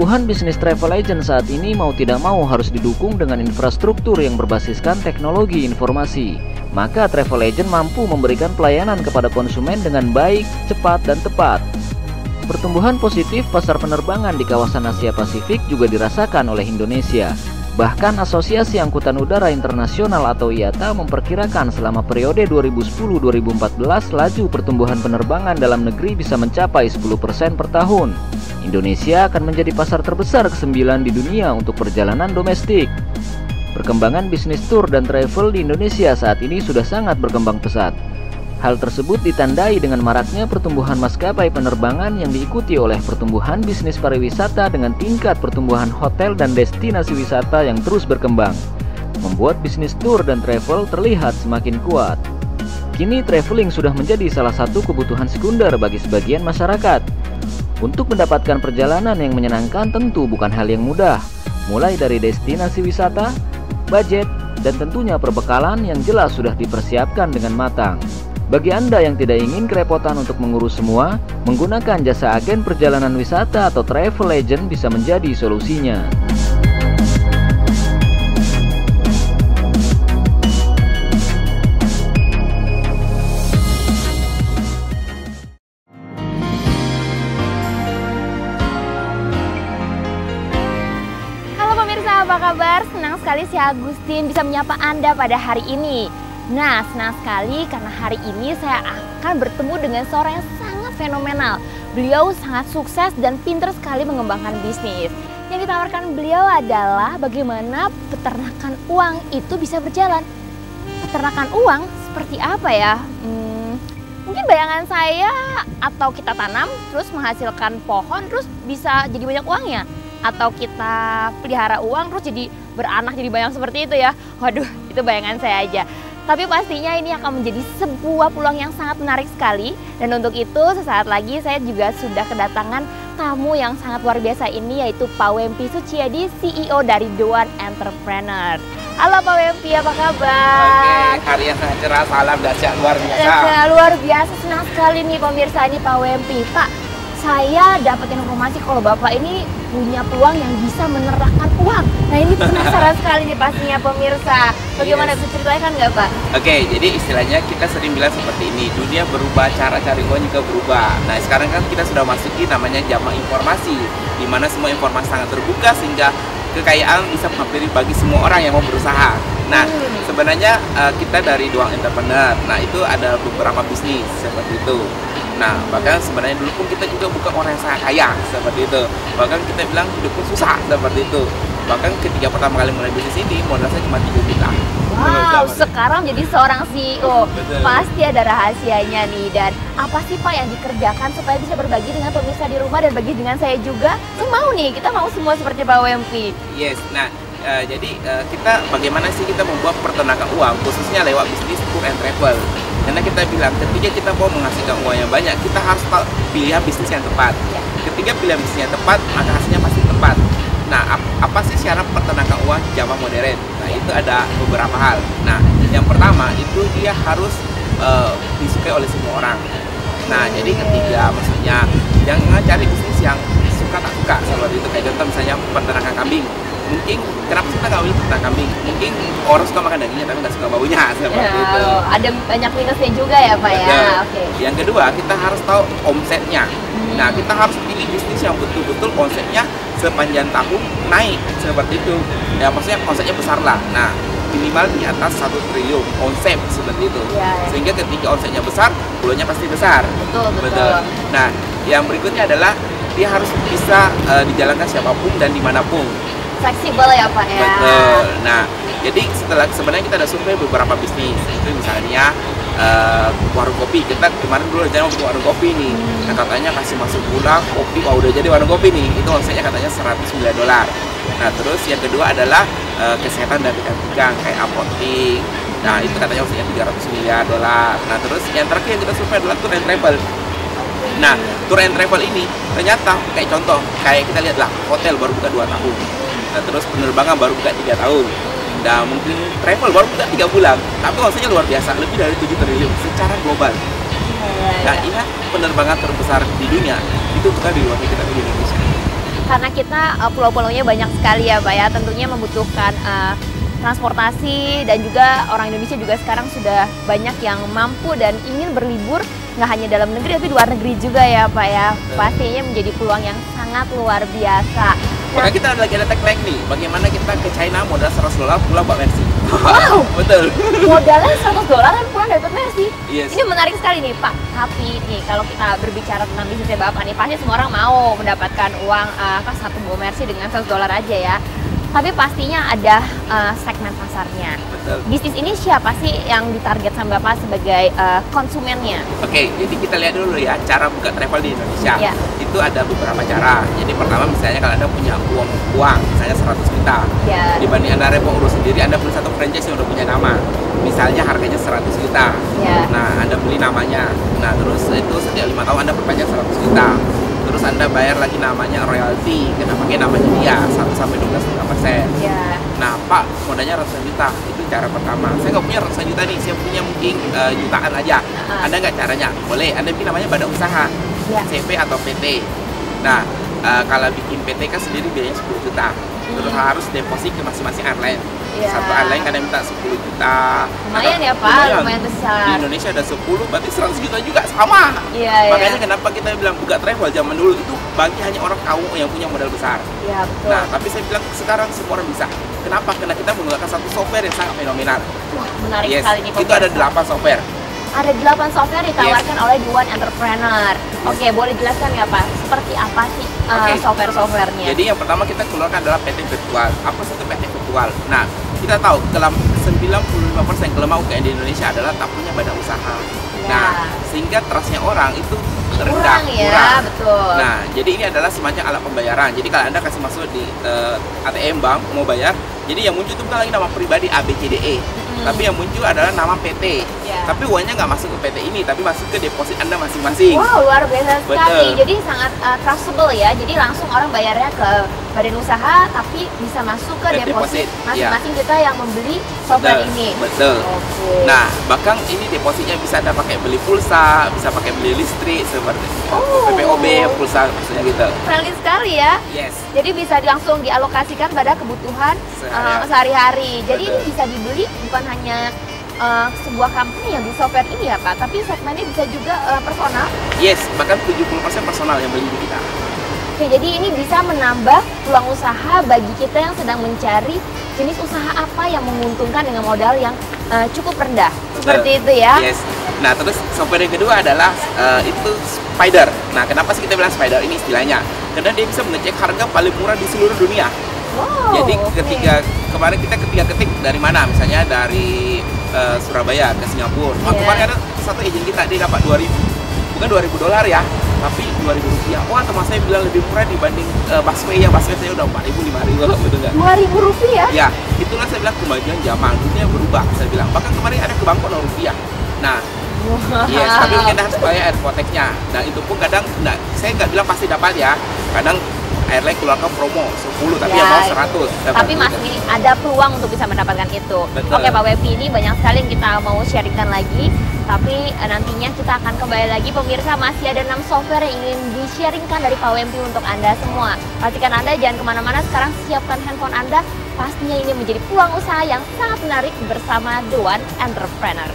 Pertumbuhan bisnis travel agent saat ini mau tidak mau harus didukung dengan infrastruktur yang berbasiskan teknologi informasi. Maka travel agent mampu memberikan pelayanan kepada konsumen dengan baik, cepat, dan tepat. Pertumbuhan positif pasar penerbangan di kawasan Asia Pasifik juga dirasakan oleh Indonesia. Bahkan Asosiasi Angkutan Udara Internasional atau IATA memperkirakan selama periode 2010-2014 laju pertumbuhan penerbangan dalam negeri bisa mencapai 10% per tahun. Indonesia akan menjadi pasar terbesar ke-9 di dunia untuk perjalanan domestik. Perkembangan bisnis tour dan travel di Indonesia saat ini sudah sangat berkembang pesat. Hal tersebut ditandai dengan maraknya pertumbuhan maskapai penerbangan yang diikuti oleh pertumbuhan bisnis pariwisata dengan tingkat pertumbuhan hotel dan destinasi wisata yang terus berkembang, membuat bisnis tour dan travel terlihat semakin kuat. Kini traveling sudah menjadi salah satu kebutuhan sekunder bagi sebagian masyarakat. Untuk mendapatkan perjalanan yang menyenangkan tentu bukan hal yang mudah, mulai dari destinasi wisata, budget, dan tentunya perbekalan yang jelas sudah dipersiapkan dengan matang. Bagi Anda yang tidak ingin kerepotan untuk mengurus semua, menggunakan jasa agen perjalanan wisata atau travel agent bisa menjadi solusinya. Halo pemirsa, apa kabar? Senang sekali si Agustin bisa menyapa Anda pada hari ini. Nah, senang sekali karena hari ini saya akan bertemu dengan seorang yang sangat fenomenal. Beliau sangat sukses dan pintar sekali mengembangkan bisnis. Yang ditawarkan beliau adalah bagaimana peternakan uang itu bisa berjalan. Peternakan uang seperti apa ya? Mungkin bayangan saya atau kita tanam terus menghasilkan pohon terus bisa jadi banyak uangnya. Atau kita pelihara uang terus jadi beranak jadi banyak seperti itu ya. Waduh, itu bayangan saya aja. Tapi pastinya ini akan menjadi sebuah peluang yang sangat menarik sekali. Dan untuk itu sesaat lagi saya juga sudah kedatangan tamu yang sangat luar biasa ini, yaitu Pak Wempi Suciadi, CEO dari The One Entrepreneur. Halo Pak Wempi, apa kabar? Oke, hari yang sangat cerah, salam dahsyat luar biasa. Luar biasa, senang sekali nih pemirsa, ini Pak Wempi. Pak, saya dapat informasi kalau Bapak ini punya peluang yang bisa menerahkan uang. Nah ini penasaran sekali nih pastinya pemirsa. Bagaimana, bisa ceritakan nggak Pak? Oke, jadi istilahnya kita sering bilang seperti ini, dunia berubah, cara cari uang juga berubah. Nah sekarang kan kita sudah masuki namanya zaman informasi, di mana semua informasi sangat terbuka sehingga kekayaan bisa menghampiri bagi semua orang yang mau berusaha. Nah sebenarnya kita dari The One Entrepreneur, nah itu ada beberapa bisnis seperti itu. Nah, bahkan sebenarnya dulu pun kita juga bukan orang yang sangat kaya seperti itu. Bahkan kita bilang hidup pun susah seperti itu. Bahkan ketika pertama kali mulai bisnis ini, modal saya cuma 3 juta. Wow, sekarang jadi seorang CEO. Betul. Pasti ada rahasianya nih. Dan apa sih Pak yang dikerjakan supaya bisa berbagi dengan pemirsa di rumah dan bagi dengan saya juga? Saya mau nih, kita mau semua seperti Pak Wempi. Yes, nah jadi kita bagaimana sih kita membuat peternakan uang, khususnya lewat bisnis tour and travel. Karena kita bilang ketika kita mau menghasilkan uang yang banyak, kita harus pilih bisnis yang tepat. Ketika pilihan bisnis yang tepat, maka hasilnya pasti tepat. Nah, apa sih syarat peternakan uang di zaman modern? Nah, itu ada beberapa hal. Nah, yang pertama itu dia harus disukai oleh semua orang. Nah, jadi ketiga maksudnya jangan cari bisnis yang suka tak suka seperti itu. Kayak contoh misalnya peternakan kambing. Mungkin kenapa kita nggak boleh peternak kambing? Mungkin orang suka makan dagingnya tapi nggak suka baunya seperti itu. Ada banyak minusnya juga ya Pak ya. Oke. Yang kedua kita harus tahu omsetnya. Nah kita harus pilih bisnis yang betul-betul omsetnya sepanjang tahun naik seperti itu. Ya maksudnya omsetnya besar lah. Nah minimal di atas 1 triliun omset seperti itu. Sehingga ketika omsetnya besar, bulannya pasti besar. Betul. Nah yang berikutnya adalah dia harus bisa dijalankan siapapun dan dimanapun. Fleksibel ya Pak ya. Betul. Nah, jadi sebenarnya kita ada survei beberapa bisnis. Itu misalnya warung kopi. Kita kemarin dulu rencana mau warung kopi nih. Nah, katanya kasih masuk bulan kopi, wah udah jadi warung kopi nih. Itu omsetnya katanya $109. Nah, terus yang kedua adalah kesehatan dan kecantikan kayak apotik. Nah, itu katanya omsetnya $300 miliar. Nah, terus yang terakhir yang kita survei adalah tour and travel. Nah, tour and travel ini ternyata kayak contoh, kayak kita lihatlah hotel baru buka 2 tahun. Nah, terus penerbangan baru buka 3 tahun. Dan mungkin travel baru buka 3 bulan. Tapi maksudnya luar biasa, lebih dari 7 triliun secara global. Nah, ingat penerbangan terbesar di dunia itu bukan di luar negeri tapi di Indonesia. karena kita pulau-pulaunya banyak sekali ya Pak ya, tentunya membutuhkan transportasi, dan juga orang Indonesia juga sekarang sudah banyak yang mampu dan ingin berlibur nggak hanya dalam negeri tapi luar negeri juga ya Pak ya. Pastinya menjadi peluang yang sangat luar biasa. Maka kita lagi ada tagline nih, bagaimana kita ke China modal $100 pulang bawa Mercy. Wow, Betul. modalnya $100 dan pulang dapat Mercy. Yes. Ini menarik sekali nih Pak. Tapi nih kalau kita berbicara tentang bisnisnya Bapak nih, pasti semua orang mau mendapatkan uang satu buah Mercy dengan $100 aja ya. Tapi pastinya ada segmen pasarnya. Betul. Bisnis ini siapa sih yang ditarget sama Bapak sebagai konsumennya? Oke, jadi kita lihat dulu ya cara buka travel di Indonesia. Ya. Itu ada beberapa cara. Jadi pertama misalnya kalau Anda punya uang misalnya 100 juta. Ya. Dibanding Anda repot urus sendiri, Anda beli satu franchise yang udah punya nama. Misalnya harganya 100 juta. Ya. Nah, Anda beli namanya. Nah, terus itu setiap 5 tahun Anda perpanjang 100 juta. Terus Anda bayar lagi namanya royalti, karena pakai namanya dia 1-12,5%. Ya. Nah, Pak, modalnya ratusan juta. Itu cara pertama. Saya nggak punya ratusan juta nih, saya punya mungkin jutaan aja. Anda nggak caranya? Boleh, Anda bikin namanya badan usaha, Ya. CP atau PT. Nah, kalau bikin PT kan sendiri biayanya 10 juta. Terus harus deposit ke masing-masing airline. Ya. Satu airline kadang minta 10 juta. Lumayan ya Pak, lumayan besar. Di Indonesia ada 10, berarti 100 juta juga sama. Iya, Makanya iya. kenapa kita bilang buka travel zaman dulu itu bagi hanya orang kaum yang punya modal besar. Iya, betul. Nah, tapi saya bilang sekarang semua orang bisa. Kenapa? Karena kita menggunakan satu software yang sangat fenomenal. Wah, menarik Yes, sekali nih itu ada pemirsa. 8 software. Ada 8 software ditawarkan oleh The One Entrepreneur. Oke, boleh jelaskan ya Pak? Seperti apa sih Oke. software-softwarenya? Jadi yang pertama kita keluarkan adalah PT virtual. Apa sih itu PT virtual? Nah, kita tahu 95% kelemahan UKM di Indonesia adalah tak punya badan usaha. Ya. Nah, sehingga trustnya orang itu rendah, kurang ya, betul. Nah, jadi ini adalah semacam alat pembayaran. Jadi kalau Anda kasih masuk di ATM bank mau bayar, jadi yang muncul itu bukan lagi nama pribadi ABCDE, tapi yang muncul adalah nama PT. Ya. Tapi uangnya nggak masuk ke PT ini, tapi masuk ke deposit Anda masing-masing. Wow, luar biasa sekali. Betul. Jadi sangat trustable ya. Jadi langsung orang bayarnya ke badan usaha, tapi bisa masuk ke Ke deposit deposit, masing-masing kita yang membeli software Betul, ini. betul. Oke. Nah, bahkan ini depositnya bisa Anda pakai beli pulsa, bisa pakai beli listrik seperti PPOB, pulsa maksudnya gitu. friendly sekali ya. Yes. Jadi bisa langsung dialokasikan pada kebutuhan sehari-hari. Jadi ini Betul. bisa dibeli bukan hanya sebuah company yang di software ini ya Pak, tapi segmennya bisa juga personal. Yes, bahkan 70% personal yang beli di kita. Oke, jadi ini bisa menambah peluang usaha bagi kita yang sedang mencari jenis usaha apa yang menguntungkan dengan modal yang cukup rendah. Seperti itu ya. Yes. Nah, terus software yang kedua adalah itu Spider. Nah, kenapa sih kita bilang Spider ini istilahnya? Karena dia bisa mengecek harga paling murah di seluruh dunia. Wow, Jadi oke. kemarin kita ketik dari mana? Misalnya dari Surabaya ke Singapura. Iya. Kemarin ada satu agent kita dia dapat 2.000, bukan $2.000 ya, tapi $2.000. Wah, teman saya bilang lebih murah dibanding busway ya. Busway saya udah 4.000, 5.000, betul nggak? Rp2.000 Ya, itulah saya bilang kemajuan zaman, dunia berubah. Saya bilang bahkan kemarin ada ke Bangkok rupiah. Nah, yes, tapi mungkin harus bayar airporteknya. Dan itu pun kadang saya nggak bilang pasti dapat ya. Kadang airline keluarkan promo 10 tapi Ya, yang mau 100. tapi masih ada peluang untuk bisa mendapatkan itu. Betul. Oke Pak Wepi, ini banyak sekali yang kita mau sharingkan lagi. Tapi nantinya kita akan kembali lagi pemirsa, masih ada 6 software yang ingin di-sharingkan dari Pak Wempi untuk Anda semua. Pastikan Anda jangan kemana-mana, sekarang siapkan handphone Anda. Pastinya ini menjadi peluang usaha yang sangat menarik bersama The One Entrepreneur.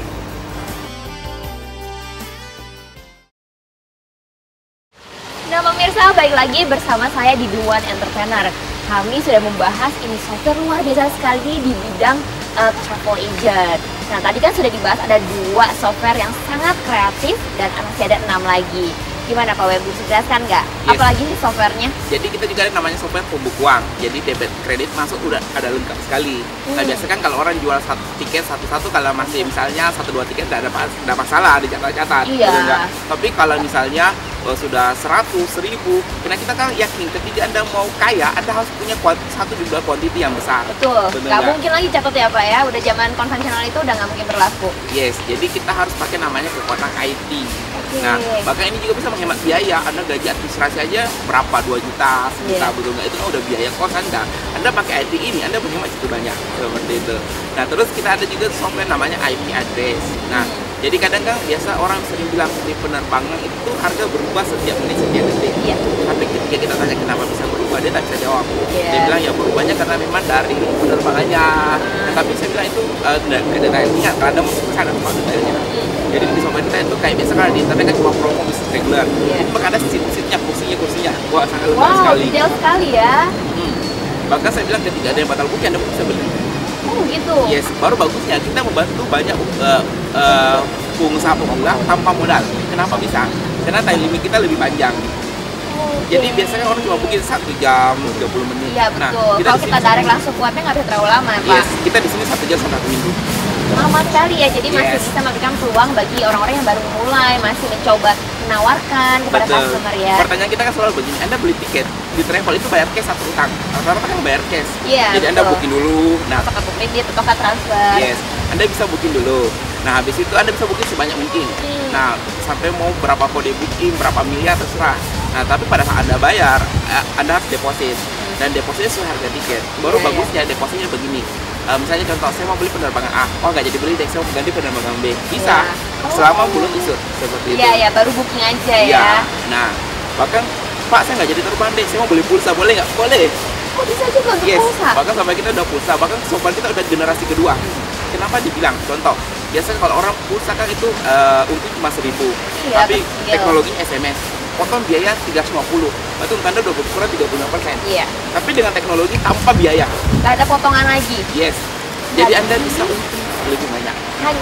Nah pemirsa, balik lagi bersama saya di The One Entrepreneur. Kami sudah membahas ini software luar biasa sekali di bidang travel agent. Nah tadi kan sudah dibahas ada 2 software yang sangat kreatif dan masih ada 6 lagi. Gimana Pak Web, bisa jelaskan nggak? Yes. Apalagi nih softwarenya? Jadi kita juga ada namanya software pembukuan. Jadi debit kredit masuk udah ada lengkap sekali. Nah biasa kan kalau orang jual satu tiket satu-satu, kalau masih misalnya 1-2 tiket nggak ada masalah dicatat-catat. Iya. Betul nggak? Tapi kalau misalnya sudah 100, 1000, karena kita kan yakin ketika Anda mau kaya, Anda harus punya satu jumlah quantity yang besar. Betul, Betul nggak nggak? mungkin lagi catat ya Pak ya. Udah zaman konvensional itu udah nggak mungkin berlaku. Yes, jadi kita harus pakai namanya kekuatan IT. Oke. Nah, bahkan ini juga bisa menghemat biaya. Anda gaji administrasi aja berapa? 2 juta, 1 juta, Iya. betul nggak? Itu kan udah biaya kos Anda. Anda pakai IT ini, Anda berhemat cukup banyak. Seperti itu. Nah, terus kita ada juga software namanya IP address. Nah, Jadi kadang kan biasa orang sering bilang di penerbangan itu harga berubah setiap menit setiap detik. Iya. Tapi ketika kita tanya kenapa bisa berubah, dia tak bisa jawab. Iya. Dia bilang ya berubahnya karena memang dari penerbangannya. Nah, tapi saya bilang itu ke detail. Ingat, kalau Anda masuk ke sana semua detailnya. Jadi di software kita itu kayak biasa kalau di internet kan cuma promo bisnis reguler. Iya. Maka ada seat-seatnya, kursinya. Wah, sangat lengkap Wow, sekali. detail sekali ya. Bahkan saya bilang ketika ada yang batal booking, Anda pun bisa beli. Oh gitu. Yes, baru bagusnya kita membantu banyak pengusaha pemula tanpa modal. Kenapa bisa? Karena time limit kita lebih panjang. Oke. Jadi biasanya orang cuma booking 1 jam 30 menit. Iya betul. Kalau kita direct langsung kuatnya nggak bisa terlalu lama ya Pak. Yes, kita di sini 1 jam sampai 1 minggu. Lama sekali ya, jadi masih Yes. bisa memberikan peluang bagi orang-orang yang baru mulai, masih mencoba menawarkan kepada customer ya. Pertanyaan kita kan selalu begini, Anda beli tiket di travel itu bayar cash atau utang? Rata-rata kan bayar cash. Iya, Jadi Anda betul. booking dulu. Nah, Apakah kredit ataukah transfer? yes, Anda bisa booking dulu. Nah, habis itu Anda bisa booking sebanyak mungkin. Nah, sampai mau berapa kode booking, berapa miliar terserah. Nah, tapi pada saat Anda bayar, Anda harus deposit. Dan depositnya sesuai harga tiket. Baru Iya, bagusnya depositnya begini. Misalnya contoh, saya mau beli penerbangan A. Oh, nggak jadi beli deh, saya mau ganti penerbangan B. Bisa. Iya. Selama Oh. belum isut. Seperti itu. Iya ya, baru booking aja Iya. ya. Nah, bahkan Pak, saya nggak jadi terbang deh, saya mau beli pulsa, boleh nggak? Boleh. Oh bisa juga untuk Yes, pulsa. bahkan sampai kita udah pulsa, bahkan software kita udah generasi kedua. Kenapa dibilang? Contoh, biasanya kalau orang pulsa kan itu untuk cuma 1.000, Iya, tapi kecil. teknologi SMS, potong biaya 350, berarti untuk Anda udah berkurang 35%. Iya. Tapi dengan teknologi tanpa biaya, Gak ada potongan lagi. yes. Jadi Anda bisa untung lebih banyak.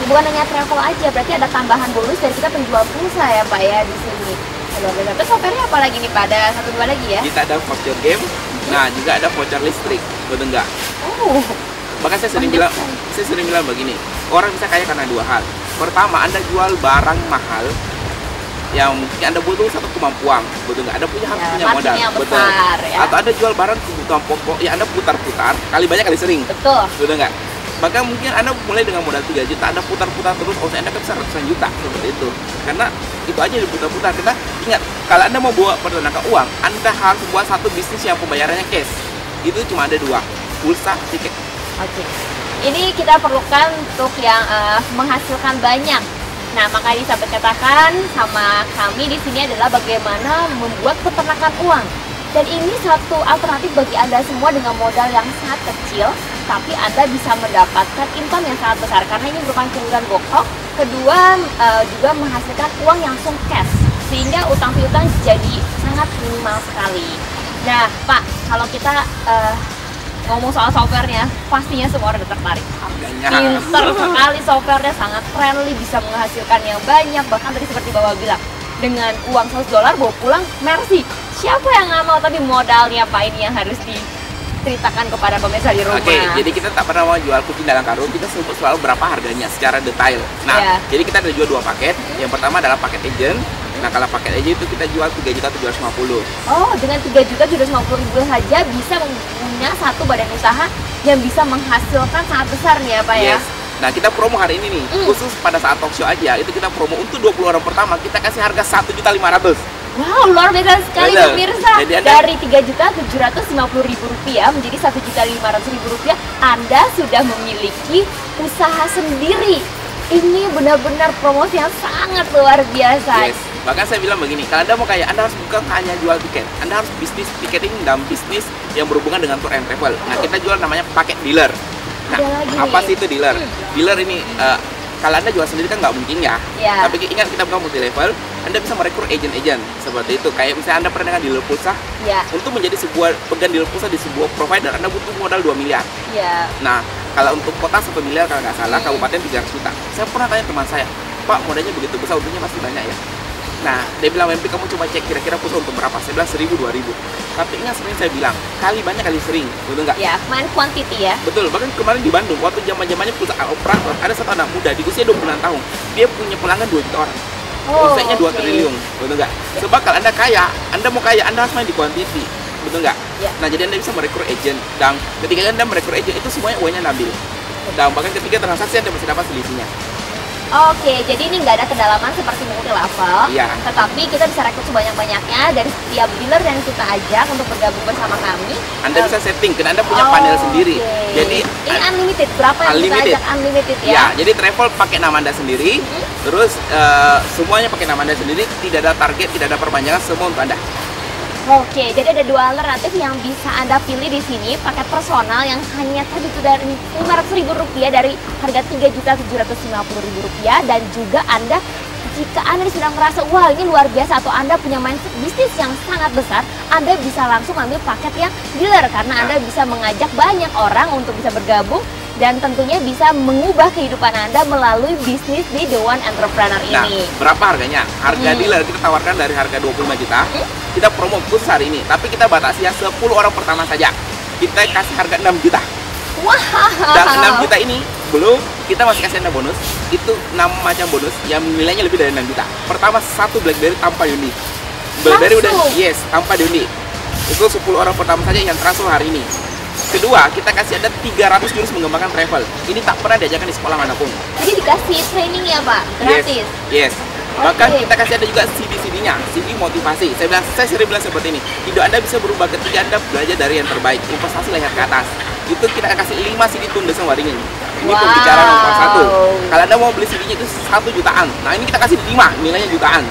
Bukan hanya travel aja, berarti ada tambahan bonus dari kita penjual pulsa ya Pak ya di sini. Luar biasa. Terus software-nya apa lagi nih Pak? Ada 1-2 lagi ya? Kita ada voucher game, nah juga ada voucher listrik, betul nggak? Oh, Bahkan saya sering banyak bilang begini, orang bisa kaya karena 2 hal. Pertama, Anda jual barang mahal yang mungkin Anda butuh satu kemampuan, betul nggak? Anda punya harus Ya, punya modal, margin yang betul. besar, ya. Atau Anda jual barang kebutuhan pokok, ya Anda putar-putar, kali banyak kali sering, betul. betul nggak? Bahkan mungkin Anda mulai dengan modal 3 juta, Anda putar-putar terus, Anda kan bisa ratusan juta, seperti itu. Karena itu aja diputar-putar. Kita ingat, kalau Anda mau bawa peternakan uang, Anda harus buat satu bisnis yang pembayarannya cash. Itu cuma ada 2, pulsa, tiket. Oke. Ini kita perlukan untuk yang menghasilkan banyak. Nah, maka ini sahabat katakan sama kami di sini adalah bagaimana membuat peternakan uang. Dan ini satu alternatif bagi Anda semua dengan modal yang sangat kecil, tapi Anda bisa mendapatkan income yang sangat besar karena ini merupakan keunggulan GoCock. Kedua, juga menghasilkan uang yang langsung cash, sehingga utang piutang jadi sangat minimal sekali. Nah, Pak, kalau kita ngomong soal softwarenya, pastinya semua orang udah tertarik. Harganya. Pinter sekali softwarenya, sangat friendly, bisa menghasilkan yang banyak. Bahkan tadi seperti Bapak bilang, dengan uang $100 bawa pulang, merci. Siapa yang nggak mau, tapi modalnya Pak ini yang harus diceritakan kepada pemirsa di rumah. Oke, jadi kita tak pernah mau jual kucing dalam karung, kita sebut selalu berapa harganya secara detail. Nah, Iya. jadi kita ada jual 2 paket. Yang pertama adalah paket agent. Nah, kalau paket agent itu kita jual 3.750.000. Oh, dengan 3.750.000 saja bisa punya satu badan usaha yang bisa menghasilkan sangat besar nih ya Pak ya. Yes. Nah, kita promo hari ini nih, khusus pada saat talk show aja, itu kita promo untuk 20 orang pertama, kita kasih harga 1.500.000. Wow, luar biasa sekali Betul. pemirsa. Jadi Anda- Dari Rp3.750.000 menjadi Rp1.500.000, Anda sudah memiliki usaha sendiri. Ini benar-benar promosi yang sangat luar biasa. Yes. Bahkan saya bilang begini, kalau Anda mau kaya, Anda harus bukan hanya jual tiket. Anda harus bisnis ticketing dan bisnis yang berhubungan dengan tour and travel. Nah, kita jual namanya paket dealer. Nah, Ada lagi apa nih. sih itu dealer? Dealer ini, kalau Anda jual sendiri kan nggak mungkin ya. Ya. Tapi ingat, kita bukan multi level. Anda bisa merekrut agent-agent seperti itu. Kayak misalnya Anda pernah dengan dealer pulsa. Ya, Untuk menjadi sebuah pegang dealer pulsa di sebuah provider, Anda butuh modal 2 miliar. ya. Nah, kalau untuk kota 1 miliar kalau nggak salah, kabupaten 300 juta. Saya pernah tanya teman saya, Pak, modalnya begitu besar, untungnya pasti banyak ya. Nah, dia bilang, Wempi, kamu coba cek kira-kira pulsa untuk berapa? Saya bilang 1.000, 2.000. Tapi ingat sebenarnya saya bilang, kali banyak kali sering, betul nggak? Ya, main quantity ya. Betul, bahkan kemarin di Bandung, waktu zaman-zamannya perusahaan operator, ada satu anak muda di usia 26 tahun, dia punya pelanggan 2 juta orang. Omsetnya 2 oke. triliun, betul nggak? Sebab kalau Anda kaya, Anda mau kaya, Anda harus main di quantity, betul nggak? Ya. Nah, jadi Anda bisa merekrut agent, dan ketika Anda merekrut agent, itu semuanya uangnya labil. Dan bahkan ketika transaksi Anda masih dapat selisihnya. Oke, jadi ini nggak ada kedalaman seperti multi level, Iya. tetapi kita bisa rekrut sebanyak-banyaknya dari setiap dealer yang kita ajak untuk bergabung bersama kami. Anda bisa setting, karena Anda punya panel sendiri. Oke. Jadi ini unlimited, berapa yang kita unlimited. ajak unlimited ya? ya, jadi travel pakai nama Anda sendiri, terus semuanya pakai nama Anda sendiri, tidak ada target, tidak ada perpanjangan, semua untuk Anda. Oke, jadi ada dua alternatif yang bisa Anda pilih di sini. Paket personal yang hanya terhitung dari Rp500.000 dari harga Rp3.750.000, dan juga Anda jika Anda sudah merasa wah ini luar biasa atau Anda punya mindset bisnis yang sangat besar, Anda bisa langsung ambil paket yang dealer karena Anda bisa mengajak banyak orang untuk bisa bergabung dan tentunya bisa mengubah kehidupan Anda melalui bisnis di The One Entrepreneur Nah, ini. berapa harganya? Harga dealer kita tawarkan dari harga 25 juta. Kita promo khusus hari ini, tapi kita batasi ya 10 orang pertama saja. Kita kasih harga 6 juta. Wow. Dan 6 juta ini belum kita masih kasih Anda bonus. Itu 6 macam bonus yang nilainya lebih dari 6 juta. Pertama, satu BlackBerry tanpa diundi. BlackBerry udah Langsung? tanpa diundi. Itu 10 orang pertama saja yang transfer hari ini. Kedua, kita kasih Anda 300 jurus mengembangkan travel. Ini tak pernah diajarkan di sekolah manapun. Jadi dikasih training ya Pak, gratis. Yes. Bahkan Oke. kita kasih Anda juga CD-CD-nya, CD motivasi. Saya sering bilang seperti ini. Hidup Anda bisa berubah ketika Anda belajar dari yang terbaik. Investasi leher ke atas. Itu kita akan kasih 5 CD Tundesan Waringin. Ini Wow. pembicaraan nomor 1. Kalau Anda mau beli CD-nya itu 1 jutaan. Nah, ini kita kasih 5, nilainya jutaan.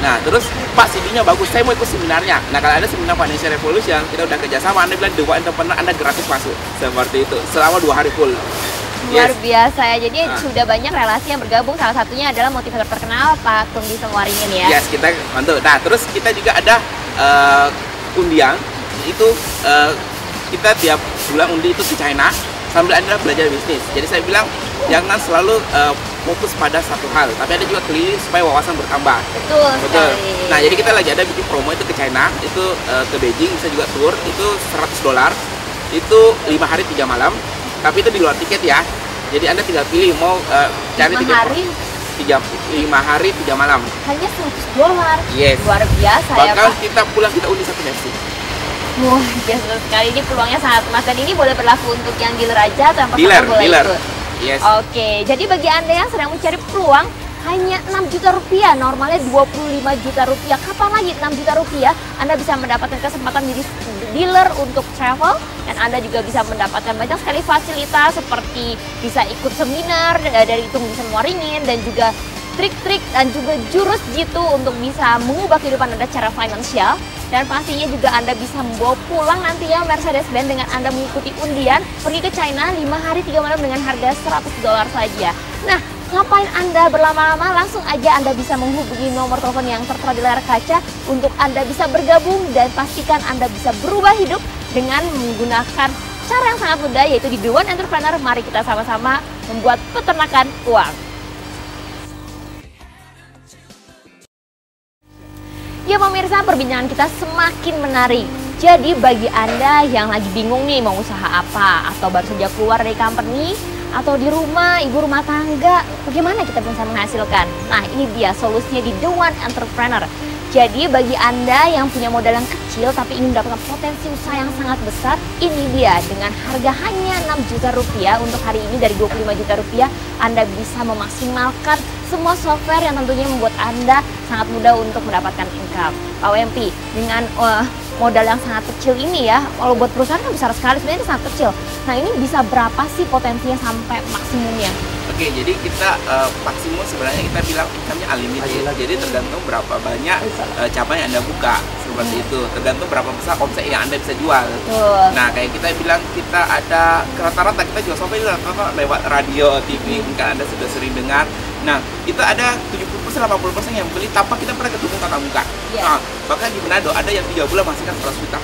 Nah, terus Pak, CD-nya bagus, saya mau ikut seminarnya. Nah, kalau ada seminar Financial Revolution, kita udah kerjasama, Anda bilang The One Entrepreneur, Anda gratis masuk. Seperti itu, selama 2 hari full. Luar Yes. biasa ya, jadi sudah banyak relasi yang bergabung, salah satunya adalah motivator terkenal Pak Tundesan Waringin ya. Yes, kita bantu. Nah, terus kita juga ada undian. Itu kita tiap bulan undi itu di China sambil Anda belajar bisnis. Jadi saya bilang jangan selalu fokus pada satu hal, tapi ada juga keliling supaya wawasan bertambah. Betul sekali. Nah, jadi kita lagi ada bikin promo itu ke China, itu ke Beijing, bisa juga tour, itu $100, itu 5 hari 3 malam, tapi itu di luar tiket ya. Jadi Anda tinggal pilih mau cari 5 tiket hari 5 hari 3 malam. hanya $100. Yes. Luar biasa ya Bahkan Pak. kita pulang kita undi satu versi. Wah, biasa sekali, ini peluangnya sangat emas dan ini boleh berlaku untuk yang dealer aja atau yang personal Dealer, boleh dealer. ikut. Yes. Oke, jadi bagi Anda yang sedang mencari peluang hanya Rp6 juta, normalnya Rp25 juta. Kapan lagi Rp6 juta Anda bisa mendapatkan kesempatan menjadi dealer untuk travel dan Anda juga bisa mendapatkan banyak sekali fasilitas seperti bisa ikut seminar dari Tundesan Waringin dan juga trik-trik dan juga jurus jitu untuk bisa mengubah kehidupan Anda secara finansial. Dan pastinya juga Anda bisa membawa pulang nanti ya Mercedes-Benz dengan Anda mengikuti undian pergi ke China 5 hari 3 malam dengan harga $100 saja. Nah, ngapain Anda berlama-lama? Langsung aja Anda bisa menghubungi nomor telepon yang tertera di layar kaca untuk Anda bisa bergabung dan pastikan Anda bisa berubah hidup dengan menggunakan cara yang sangat mudah, yaitu di The One Entrepreneur. Mari kita sama-sama membuat peternakan uang. Ya pemirsa, perbincangan kita semakin menarik. Jadi bagi Anda yang lagi bingung nih mau usaha apa, atau baru saja keluar dari company, atau di rumah, ibu rumah tangga, bagaimana kita bisa menghasilkan? Nah, ini dia solusinya di The One Entrepreneur. Jadi bagi Anda yang punya modal yang kecil tapi ingin mendapatkan potensi usaha yang sangat besar, ini dia dengan harga hanya Rp6 juta untuk hari ini dari Rp25 juta, Anda bisa memaksimalkan semua software yang tentunya membuat Anda sangat mudah untuk mendapatkan income. Pak WMP, dengan modal yang sangat kecil ini ya, kalau buat perusahaan kan besar sekali, sebenarnya itu sangat kecil. Nah, ini bisa berapa sih potensinya sampai maksimumnya? Oke, jadi kita maksimum sebenarnya kita bilang income-nya unlimited. Jadi tergantung berapa banyak cabang yang Anda buka, seperti itu. Tergantung berapa besar omset yang Anda bisa jual. Betul. Nah, kayak kita bilang kita ada rata-rata kita jual software rata-rata lewat radio, TV, mungkin Anda sudah sering dengar. Nah, itu ada 70%, 80% yang beli tanpa kita pernah ketemu tatap muka. Yes. Nah, bahkan di Manado ada yang 3 bulan menghasilkan 100 juta.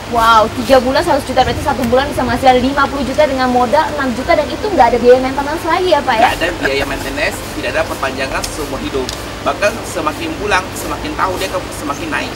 Wow, 3 bulan 100 juta, berarti 1 bulan bisa menghasilkan 50 juta dengan modal 6 juta dan itu nggak ada biaya maintenance lagi ya Pak ya? Tidak ada biaya maintenance, tidak ada perpanjangan seumur hidup. Bahkan semakin pulang, semakin tahu dia akan semakin naik.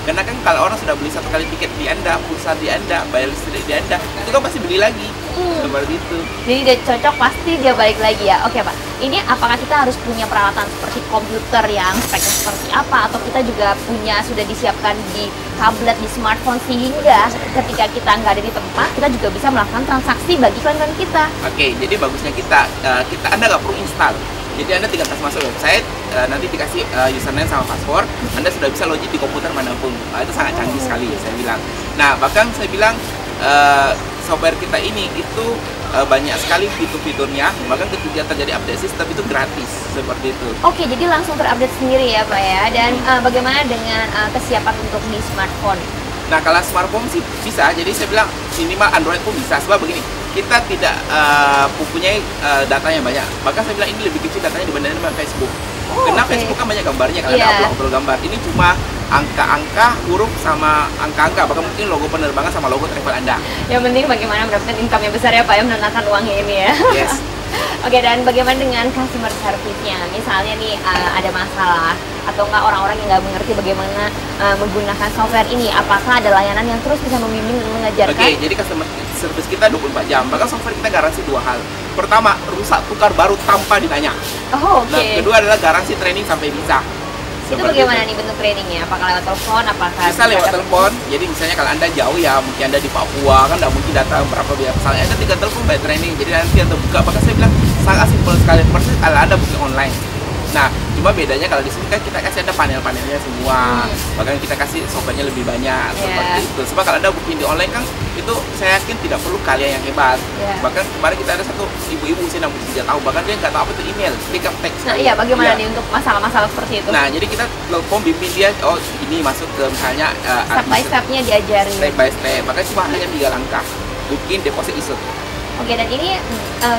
Karena kan kalau orang sudah beli 1 kali tiket di Anda, pulsa di Anda, bayar listrik di Anda, itu kan pasti beli lagi. Seperti itu. Jadi dia cocok, pasti dia balik lagi ya. Oke Pak, ini apakah kita harus punya peralatan seperti komputer yang speknya seperti apa, atau kita juga punya sudah disiapkan di tablet, di smartphone, sehingga ketika kita nggak ada di tempat kita juga bisa melakukan transaksi bagi klien-klien kita? Oke, jadi bagusnya kita Anda nggak perlu install. Jadi Anda tinggal masuk website, nanti dikasih username sama password, Anda sudah bisa login di komputer manapun. Itu sangat canggih sekali saya bilang. Nah, bahkan saya bilang software kita ini itu banyak sekali fitur-fiturnya, bahkan ketika terjadi update sistem itu gratis, seperti itu. Oke, jadi langsung terupdate sendiri ya Pak ya. Dan bagaimana dengan kesiapan untuk di smartphone? Nah, kalau smartphone sih bisa, jadi saya bilang minimal Android pun bisa. Sebab begini, kita tidak mempunyai data yang banyak. Bahkan saya bilang ini lebih kecil datanya dibandingkan dengan Facebook. Karena Facebook kan banyak gambarnya, kalau ada upload gambar. Ini cuma angka-angka, huruf sama angka-angka, bahkan mungkin logo penerbangan sama logo travel Anda. Yang penting bagaimana mendapatkan income yang besar ya Pak ya, menenangkan uangnya ini ya. Yes. Oke, dan bagaimana dengan customer service-nya? Misalnya nih ada masalah atau enggak orang-orang yang nggak mengerti bagaimana menggunakan software ini, apakah ada layanan yang terus bisa membimbing dan mengajarkan? Oke, jadi customer service kita 24 jam. Bahkan software kita garansi 2 hal. Pertama, rusak tukar baru tanpa ditanya. Oh, oke. Nah, kedua adalah garansi training sampai bisa. Itu bagaimana nih bentuk trainingnya? Apakah lewat telepon? Apakah bisa lewat telepon? Jadi misalnya kalau Anda jauh ya, mungkin Anda di Papua, kan nggak mungkin datang berapa biaya misalnya. Anda tinggal telepon by training. Jadi nanti Anda buka, bahkan saya bilang sangat simpel sekali. Persis kalau Anda booking online. Nah, cuma bedanya kalau di sini kan kita kasih ada panel-panelnya semua, bahkan kita kasih softwarenya lebih banyak seperti itu. Sebab kalau Anda booking di online kan itu saya yakin tidak perlu kalian yang hebat. Bahkan kemarin kita ada satu ibu-ibu saya mungkin tidak tahu, bahkan dia nggak tahu apa itu email, pick up text. Nah iya, bagaimana nih untuk masalah-masalah seperti itu? Nah, jadi kita telepon bimbing dia, oh ini masuk ke misalnya step by step-nya diajarin. Step by step, makanya cuma hanya 3 langkah, booking, deposit, isut. Oke, dan ini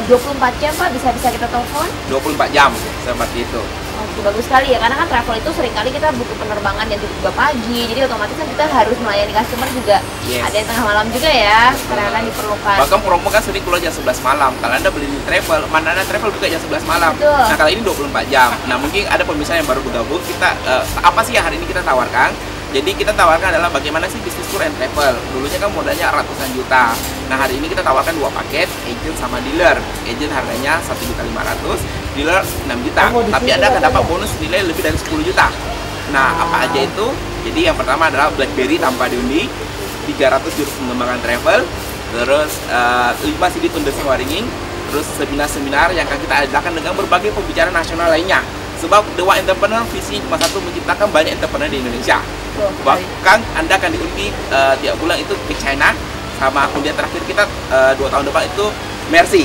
24 jam Pak, bisa kita telepon? 24 jam, seperti itu. Oke, bagus sekali ya, karena kan travel itu seringkali kita butuh penerbangan yang juga pagi, jadi otomatis kan kita harus melayani customer juga. Ada yang tengah malam juga ya, karena kan diperlukan. Bahkan promo kan sering keluar jam 11 malam. Kalau Anda beli di travel, mana ada travel buka jam 11 malam. Betul. Nah, kalau ini 24 jam. Nah, mungkin ada pemirsa yang baru bergabung, kita apa sih yang hari ini kita tawarkan? Jadi kita tawarkan adalah bagaimana sih bisnis tour and travel. Dulunya kan modalnya ratusan juta. Nah, hari ini kita tawarkan 2 paket, agent sama dealer. Agent harganya 1.500.000, dealer 6 juta. Tapi Anda akan dapat bonus nilai lebih dari 10 juta. Nah, apa aja itu? Jadi yang pertama adalah BlackBerry tanpa diundi, 300 jurus pengembangan travel, terus 5 CD Tunde Semua Ringing, terus seminar-seminar yang akan kita adakan dengan berbagai pembicara nasional lainnya. Sebab The One Entrepreneur visi cuma satu, menciptakan banyak entrepreneur di Indonesia. Bahkan Anda akan diundi tiap bulan itu ke China, sama kemudian terakhir kita 2 tahun depan itu Mercy.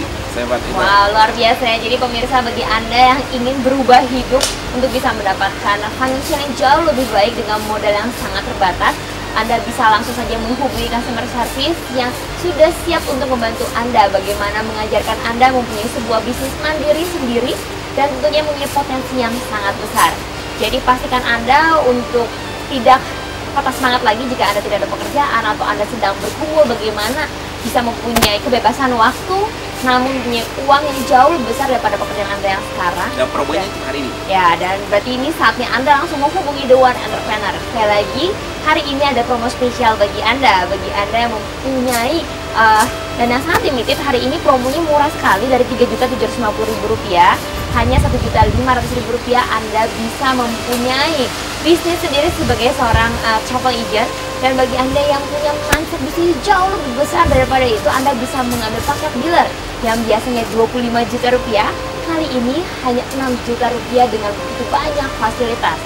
Wow, luar biasa ya. Jadi pemirsa, bagi Anda yang ingin berubah hidup untuk bisa mendapatkan financial yang jauh lebih baik dengan modal yang sangat terbatas, Anda bisa langsung saja menghubungi customer service yang sudah siap untuk membantu Anda bagaimana mengajarkan Anda mempunyai sebuah bisnis mandiri sendiri dan tentunya mempunyai potensi yang sangat besar. Jadi pastikan Anda untuk tidak patah semangat lagi jika Anda tidak ada pekerjaan atau Anda sedang berkumpul bagaimana bisa mempunyai kebebasan waktu namun punya uang yang jauh lebih besar daripada pekerjaan Anda yang sekarang. Dan promonya hari ini. Ya, dan berarti ini saatnya Anda langsung menghubungi The One Entrepreneur. Sekali lagi, hari ini ada promo spesial bagi Anda yang mempunyai dan yang sangat limited. Hari ini promonya murah sekali, dari Rp3.750.000 hanya Rp1.500.000 Anda bisa mempunyai bisnis sendiri sebagai seorang travel agent. Dan bagi Anda yang punya mindset bisnis jauh lebih besar daripada itu, Anda bisa mengambil paket dealer yang biasanya Rp25 juta, kali ini hanya Rp6 juta dengan begitu banyak fasilitas.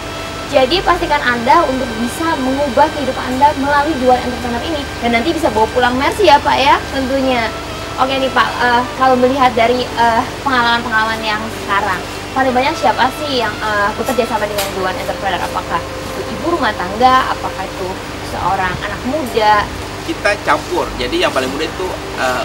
Jadi pastikan Anda untuk bisa mengubah kehidupan Anda melalui The One Entrepreneur ini, dan nanti bisa bawa pulang Mercy ya Pak ya tentunya. Oke nih Pak, kalau melihat dari pengalaman-pengalaman yang sekarang, paling banyak siapa sih yang bekerja sama dengan The One Entrepreneur? Apakah itu ibu rumah tangga, apakah itu seorang anak muda? Kita campur, jadi yang paling muda itu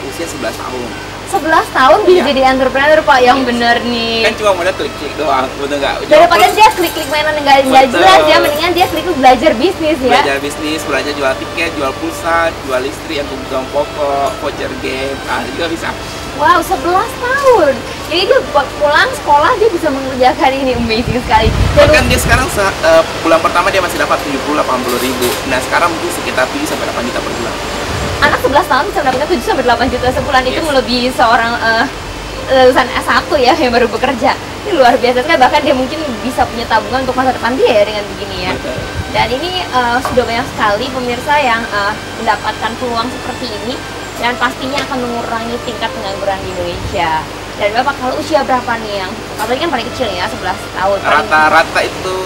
usia 11 tahun. 11 tahun bisa jadi entrepreneur Pak, yang bener nih. Kan cuma modal klik-klik doang, betul nggak? Daripada dia klik-klik mainan nggak jelas ya, mendingan dia klik belajar bisnis ya. Belajar bisnis, belajar jual tiket, jual pulsa, jual listrik yang kebutuhan pokok, voucher game, juga bisa. Wow, 11 tahun. Jadi dia pulang sekolah dia bisa mengerjakan ini, amazing sekali. Bahkan dia sekarang bulan pertama dia masih dapat 70-80 ribu. Nah sekarang mungkin sekitar 7-8 juta per bulan. Anak 11 tahun bisa mendapatkan 7-8 juta sebulan, itu melebihi seorang lulusan S1 ya yang baru bekerja. Ini luar biasa sekali, bahkan dia mungkin bisa punya tabungan untuk masa depan dia ya dengan begini ya. Betul. Dan ini sudah banyak sekali pemirsa yang mendapatkan peluang seperti ini, dan pastinya akan mengurangi tingkat pengangguran di Indonesia. Dan Bapak kalau usia berapa nih yang Bapak ini kan paling kecil ya, 11 tahun. Rata-rata itu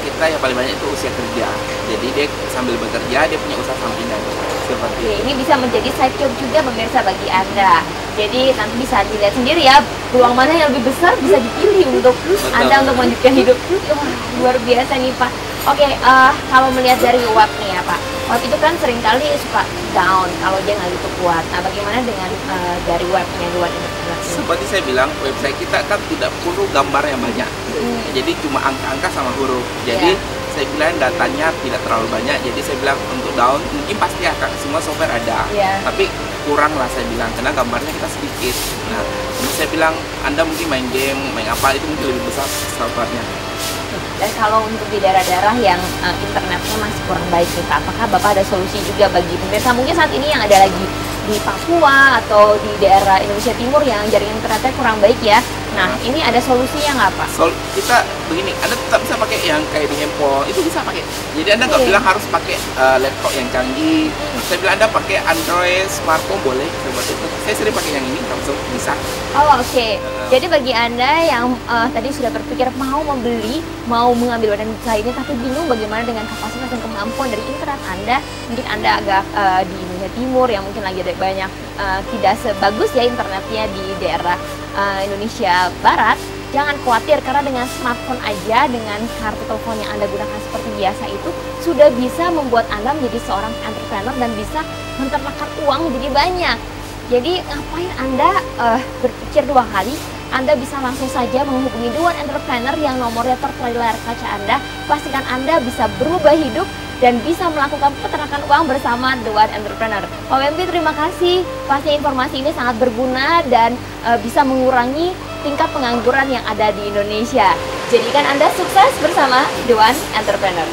kita yang paling banyak itu usia kerja. Jadi dia sambil bekerja dia punya usaha sampingan seperti Oke, itu. ini bisa menjadi side job juga pemirsa bagi Anda. Jadi nanti bisa dilihat sendiri ya, peluang mana yang lebih besar bisa dipilih untuk Anda untuk melanjutkan hidup. Wah, luar biasa nih Pak. Oke, kalau melihat dari web nih ya Pak, web itu kan seringkali suka down kalau dia nggak gitu kuat. Nah, bagaimana dengan dari webnya, luar internet ini? Seperti saya bilang, website kita kan tidak perlu gambar yang banyak. Jadi cuma angka-angka sama huruf. Jadi saya bilang datanya tidak terlalu banyak. Jadi saya bilang untuk down mungkin pasti akan semua software ada. Tapi kurang lah saya bilang karena gambarnya kita sedikit. Nah, ini saya bilang Anda mungkin main game, main apa itu mungkin lebih besar softwarenya. Dan kalau untuk di daerah-daerah yang internetnya masih kurang baik nih Pak, apakah Bapak ada solusi juga bagi pemirsa mungkin saat ini yang ada lagi di Papua atau di daerah Indonesia Timur yang jaringan internetnya kurang baik ya? Nah, ini ada solusinya nggak Pak? Kita begini, Anda tetap bisa pakai yang kayak di handphone, itu bisa pakai. Jadi Anda nggak bilang harus pakai laptop yang canggih. Saya bilang Anda pakai Android, smartphone boleh, seperti itu. Saya sering pakai yang ini, langsung bisa. Oh oke. Jadi bagi Anda yang tadi sudah berpikir mau membeli, mau mengambil badan usaha ini tapi bingung bagaimana dengan kapasitas dan kemampuan dari internet Anda, mungkin Anda agak di Indonesia Timur yang mungkin lagi ada banyak tidak sebagus ya internetnya di daerah Indonesia Barat, jangan khawatir karena dengan smartphone aja, dengan kartu telepon yang Anda gunakan seperti biasa itu sudah bisa membuat Anda menjadi seorang entrepreneur dan bisa menternakkan uang menjadi banyak. Jadi ngapain Anda berpikir dua kali? Anda bisa langsung saja menghubungi The One Entrepreneur yang nomornya tertera di layar kaca Anda. Pastikan Anda bisa berubah hidup dan bisa melakukan peternakan uang bersama The One Entrepreneur. Pak Wempi, terima kasih. Pasti informasi ini sangat berguna dan bisa mengurangi tingkat pengangguran yang ada di Indonesia. Jadikan Anda sukses bersama The One Entrepreneur.